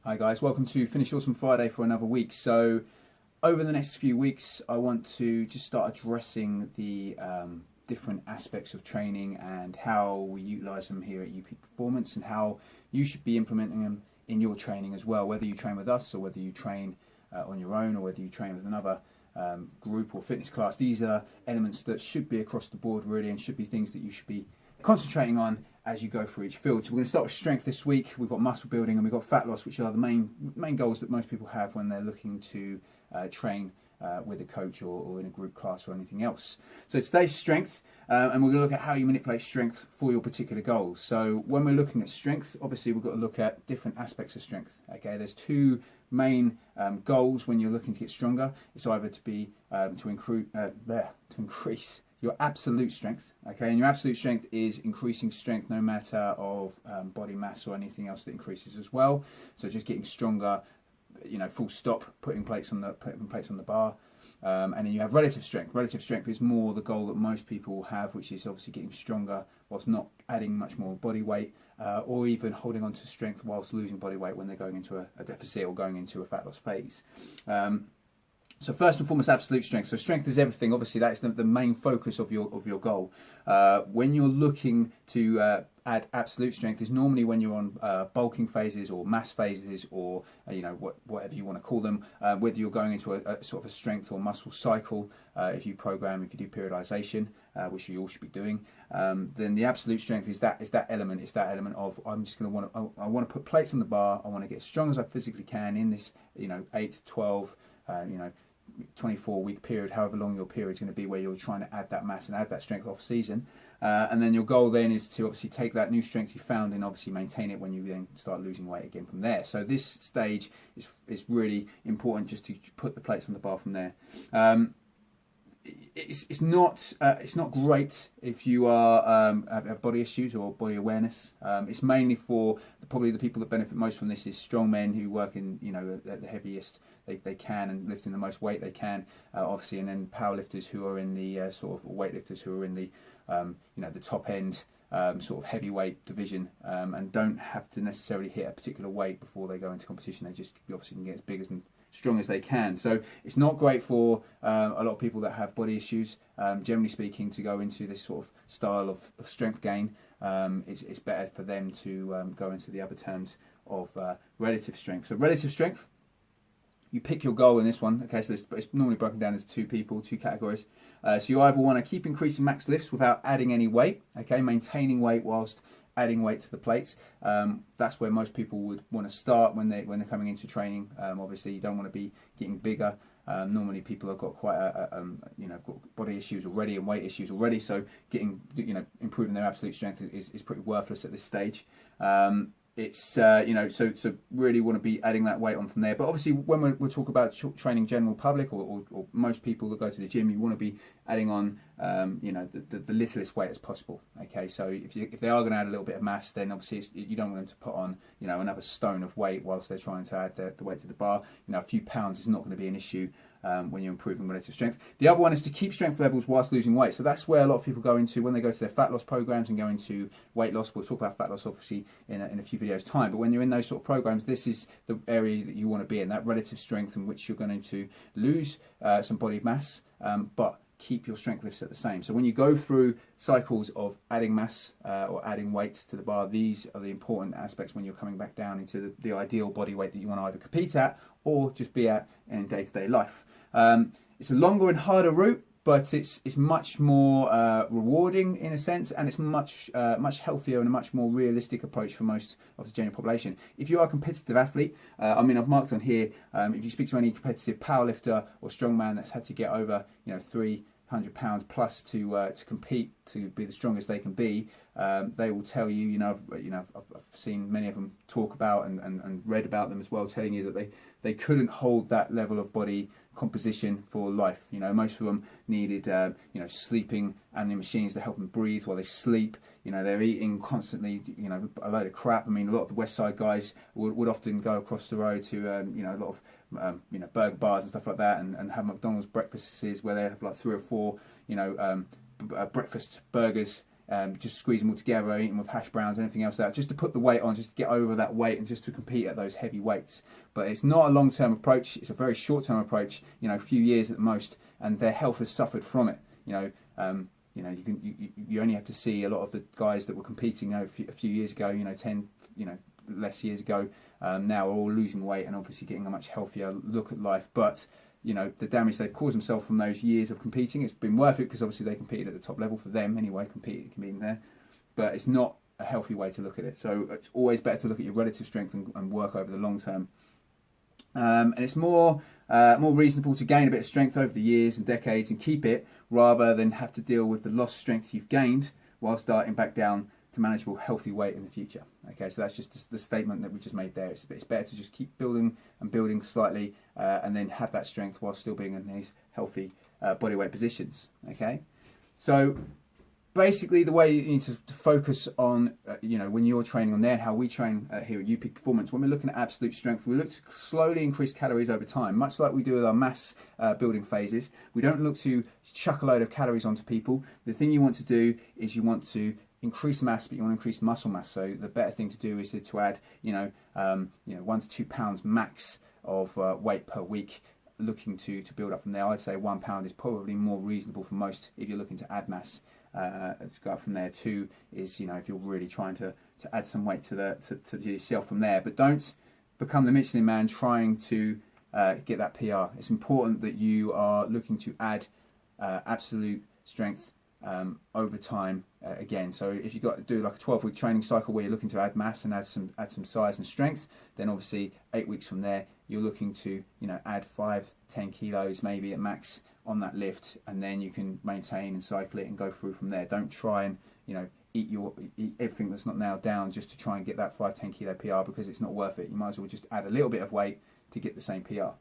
Hi guys, welcome to Finish Awesome Friday for another week. So over the next few weeks I want to just start addressing the different aspects of training and how we utilise them here at UP Performance and how you should be implementing them in your training as well, whether you train with us or whether you train on your own or whether you train with another group or fitness class. These are elements that should be across the board really, and should be things that you should be concentrating on as you go through each field. So we're going to start with strength this week. We've got muscle building and we've got fat loss, which are the main goals that most people have when they're looking to train with a coach or in a group class or anything else. So today's strength, and we're going to look at how you manipulate strength for your particular goals. So when we're looking at strength, obviously we've got to look at different aspects of strength. Okay, there's two main goals when you're looking to get stronger. It's either to be to increase your absolute strength, okay, and your absolute strength is increasing strength no matter of body mass or anything else that increases as well. So just getting stronger, you know, full stop, putting plates on the bar. And then you have relative strength. Relative strength is more the goal that most people have, which is obviously getting stronger whilst not adding much more body weight, or even holding on to strength whilst losing body weight when they're going into a deficit or going into a fat loss phase. So first and foremost, absolute strength. So strength is everything. Obviously, that's the main focus of your goal. When you're looking to add absolute strength is normally when you're on bulking phases or mass phases, or you know, whatever you want to call them. Whether you're going into a sort of a strength or muscle cycle, if you do periodization, which you all should be doing, then the absolute strength is that element. It's that element of I want to put plates on the bar. I want to get as strong as I physically can in this, you know, 8 to 12. 24-week period, however long your period is going to be, where you're trying to add that mass and add that strength off season, and then your goal then is to obviously take that new strength you found and obviously maintain it when you then start losing weight again from there. So this stage is really important, just to put the plates on the bar from there. It's not great if you have body issues or body awareness. It's mainly for probably the people that benefit most from this is strong men who work in, you know, at the heaviest they can and lifting the most weight they can, obviously, and then powerlifters who are in the sort of weightlifters who are in the you know, the top end sort of heavyweight division, and don't have to necessarily hit a particular weight before they go into competition. They just obviously can get as big as and strong as they can. So it's not great for a lot of people that have body issues, generally speaking, to go into this sort of style of strength gain. It's better for them to go into the other terms of relative strength. So relative strength, you pick your goal in this one. Okay, so it's normally broken down into two categories. So you either want to keep increasing max lifts without adding any weight, okay, maintaining weight whilst adding weight to the plates. That's where most people would want to start when they're coming into training. Obviously, you don't want to be getting bigger. Normally, people have got quite you know, got body issues already and weight issues already. So getting, you know, improving their absolute strength is pretty worthless at this stage. It's you know, so really want to be adding that weight on from there. But obviously, when we'll talk about training general public or most people that go to the gym, you want to be adding on you know, the littlest weight as possible. Okay, so if they are going to add a little bit of mass, then obviously you don't want them to put on, you know, another stone of weight whilst they're trying to add the weight to the bar. You know, a few pounds is not going to be an issue when you're improving relative strength. The other one is to keep strength levels whilst losing weight. So that's where a lot of people go into when they go to their fat loss programs and go into weight loss. We'll talk about fat loss obviously in a few videos time, but when you're in those sort of programs, this is the area that you want to be in, that relative strength in which you're going to lose some body mass, but keep your strength lifts at the same. So when you go through cycles of adding mass or adding weight to the bar, these are the important aspects when you're coming back down into the ideal body weight that you want to either compete at or just be at in day-to-day life. It's a longer and harder route, but it's much more rewarding in a sense, and it's much healthier and a much more realistic approach for most of the general population. If you are a competitive athlete, I mean, I've marked on here, if you speak to any competitive powerlifter or strongman that's had to get over, you know, 300 pounds plus to compete, to be the strongest they can be, they will tell you, you know, I've seen many of them talk about and read about them as well, telling you that they couldn't hold that level of body composition for life. You know, most of them needed you know, sleeping and the machines to help them breathe while they sleep. You know, they're eating constantly, you know, a load of crap. I mean, a lot of the West Side guys would often go across the road to you know, a lot of you know, burger bars and stuff like that, and have McDonald's breakfasts where they have like 3 or 4 you know, breakfast burgers just squeeze them all together, eat them with hash browns and everything else like that, just to put the weight on, just to get over that weight and just to compete at those heavy weights. But it's not a long-term approach, it's a very short-term approach, you know, a few years at the most, and their health has suffered from it. You know, you only have to see a lot of the guys that were competing a few years ago, you know, 10, you know, less years ago, now are all losing weight and obviously getting a much healthier look at life. But you know, the damage they've caused themselves from those years of competing, it's been worth it, because obviously they competed at the top level for them anyway, competing there. But it's not a healthy way to look at it. So it's always better to look at your relative strength and work over the long term. And it's more reasonable to gain a bit of strength over the years and decades and keep it, rather than have to deal with the lost strength you've gained while starting back down to manageable healthy weight in the future. Okay, so that's just the statement that we just made there. It's better to just keep building and building slightly, and then have that strength while still being in these healthy body weight positions. Okay, so basically the way you need to focus on, you know, when you're training on there, and how we train here at UP Performance, when we're looking at absolute strength, we look to slowly increase calories over time, much like we do with our mass building phases. We don't look to chuck a load of calories onto people. The thing you want to do is you want to increase mass, but you want to increase muscle mass. So the better thing to do is to add, 1 to 2 pounds max of weight per week, looking to build up from there. I'd say 1 pound is probably more reasonable for most if you're looking to add mass. Let's go up from there. 2 is, you know, if you're really trying to add some weight to yourself from there. But don't become the Michelin man trying to get that PR. It's important that you are looking to add absolute strength over time again. So if you've got to do like a 12-week training cycle where you're looking to add mass and add some size and strength, then obviously 8 weeks from there you're looking to, you know, add 5-10 kilos maybe at max on that lift, and then you can maintain and cycle it and go through from there. Don't try and, you know, eat everything that's not nailed down just to try and get that 5-10 kilo PR, because it's not worth it. You might as well just add a little bit of weight to get the same PR.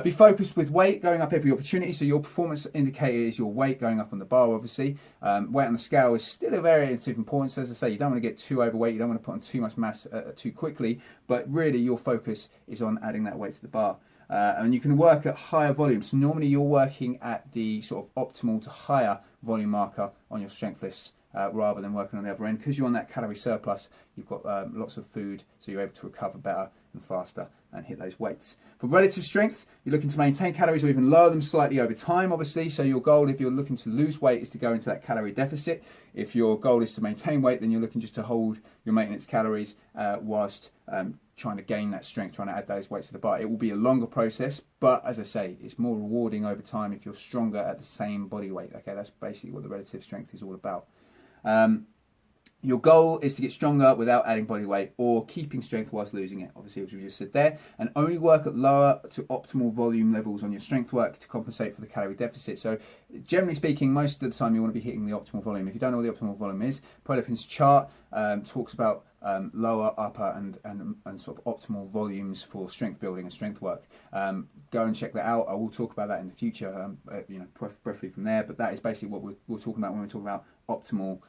Be focused with weight going up every opportunity. So your performance indicator is your weight going up on the bar, obviously. Weight on the scale is still a very of importance. As I say, you don't want to get too overweight. You don't want to put on too much mass too quickly. But really, your focus is on adding that weight to the bar. And you can work at higher volumes. So normally, you're working at the sort of optimal to higher volume marker on your strength lifts, rather than working on the other end. Because you're on that calorie surplus, you've got lots of food, so you're able to recover better and faster and hit those weights. For relative strength, you're looking to maintain calories or even lower them slightly over time, obviously. So your goal, if you're looking to lose weight, is to go into that calorie deficit. If your goal is to maintain weight, then you're looking just to hold your maintenance calories whilst trying to gain that strength, trying to add those weights to the bar. It will be a longer process, but as I say, it's more rewarding over time if you're stronger at the same body weight. Okay, that's basically what the relative strength is all about. Your goal is to get stronger without adding body weight or keeping strength whilst losing it, obviously, as we just said there, and only work at lower to optimal volume levels on your strength work to compensate for the calorie deficit. So generally speaking, most of the time you want to be hitting the optimal volume. If you don't know what the optimal volume is, Prolipin's chart talks about lower, upper and sort of optimal volumes for strength building and strength work. Go and check that out. I will talk about that in the future, briefly from there, but that is basically what we're talking about when we're talking about optimal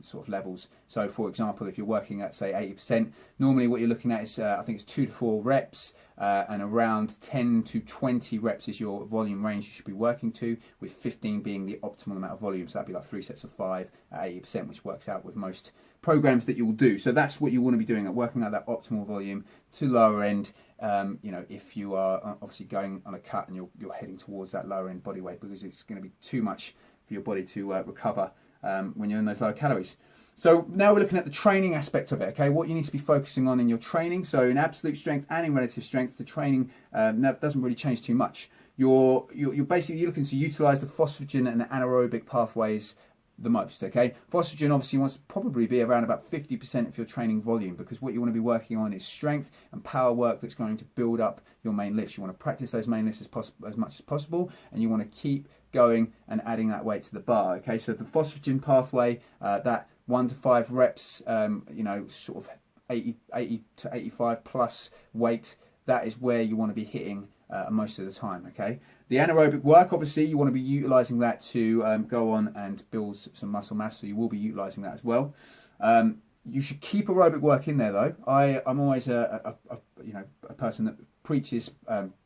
sort of levels. So for example, if you're working at say 80%, normally what you're looking at is I think it's 2 to 4 reps, and around 10 to 20 reps is your volume range you should be working to, with 15 being the optimal amount of volume. So that'd be like 3 sets of 5 at 80%, which works out with most programs that you'll do. So that's what you want to be doing, at working at that optimal volume to lower end. If you are obviously going on a cut and you're heading towards that lower end body weight, because it's going to be too much for your body to recover when you're in those lower calories. So now we're looking at the training aspect of it, okay? What you need to be focusing on in your training. So in absolute strength and in relative strength, the training doesn't really change too much. You're basically looking to utilize the phosphagen and anaerobic pathways the most, okay? Phosphagen obviously wants to probably be around about 50% of your training volume, because what you want to be working on is strength and power work that's going to build up your main lifts. You want to practice those main lifts as much as possible, and you want to keep going and adding that weight to the bar, okay? So the phosphagen pathway, that 1 to 5 reps, sort of 80 to 85 plus weight, that is where you want to be hitting most of the time, okay? The anaerobic work, obviously, you want to be utilising that to go on and build some muscle mass, so you will be utilising that as well. You should keep aerobic work in there, though. I'm always a person that preaches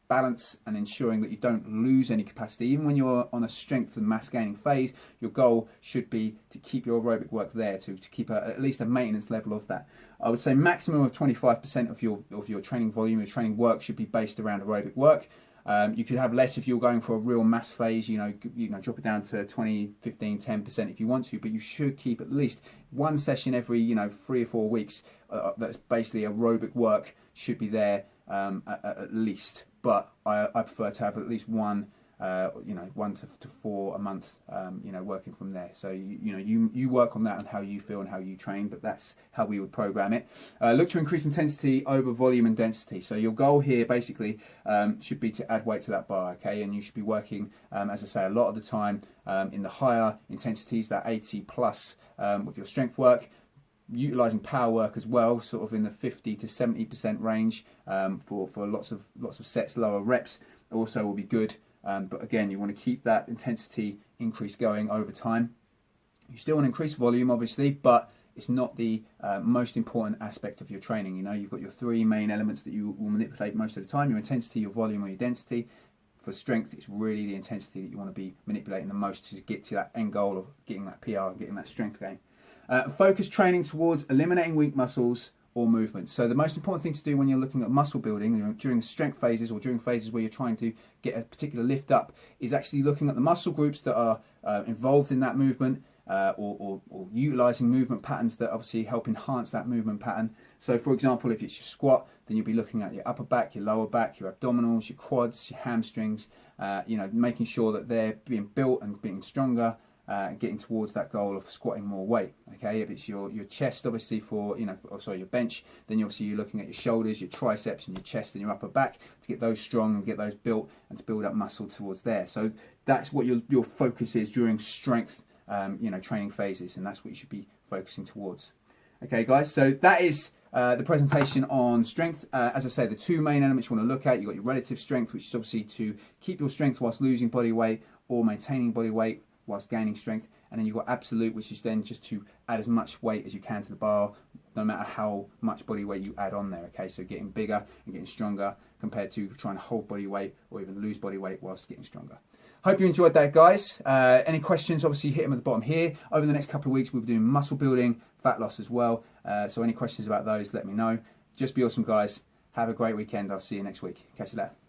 balance and ensuring that you don't lose any capacity. Even when you're on a strength and mass gaining phase, your goal should be to keep your aerobic work there, to keep at least a maintenance level of that. I would say maximum of 25% of your training volume, your training work should be based around aerobic work. You could have less if you're going for a real mass phase, you know, drop it down to 20, 15, 10% if you want to, but you should keep at least one session every, 3 or 4 weeks that's basically aerobic work should be there at least. But I prefer to have at least one, 1 to 4 a month, working from there. So you work on that and how you feel and how you train, but that's how we would program it. Look to increase intensity over volume and density. So your goal here basically should be to add weight to that bar, okay? And you should be working, as I say, a lot of the time in the higher intensities, that 80 plus with your strength work. Utilizing power work as well, sort of in the 50 to 70% range for lots of sets, lower reps also will be good. But again, you want to keep that intensity increase going over time. You still want to increase volume, obviously, but it's not the most important aspect of your training. You've got your 3 main elements that you will manipulate most of the time: your intensity, your volume, or your density. For strength, it's really the intensity that you want to be manipulating the most to get to that end goal of getting that PR and getting that strength gain. Focus training towards eliminating weak muscles or movements. So the most important thing to do when you're looking at muscle building during strength phases or during phases where you're trying to get a particular lift up is actually looking at the muscle groups that are involved in that movement or utilizing movement patterns that obviously help enhance that movement pattern. So for example, if it's your squat, then you'll be looking at your upper back, your lower back, your abdominals, your quads, your hamstrings, making sure that they're being built and being stronger. Getting towards that goal of squatting more weight. Okay, if it's your chest, obviously for your bench, then obviously you're looking at your shoulders, your triceps, and your chest and your upper back to get those strong and get those built and to build up muscle towards there. So that's what your focus is during strength, training phases, and that's what you should be focusing towards. Okay, guys. So that is the presentation on strength. As I say, the 2 main elements you want to look at. You've got your relative strength, which is obviously to keep your strength whilst losing body weight or maintaining body weight whilst gaining strength, and then you've got absolute, which is then just to add as much weight as you can to the bar, no matter how much body weight you add on there. Okay, so getting bigger and getting stronger compared to trying to hold body weight or even lose body weight whilst getting stronger. Hope you enjoyed that, guys. Any questions, obviously hit them at the bottom here. Over the next couple of weeks we'll be doing muscle building, fat loss as well, so any questions about those, let me know. Just be awesome, guys. Have a great weekend. I'll see you next week. Catch you later.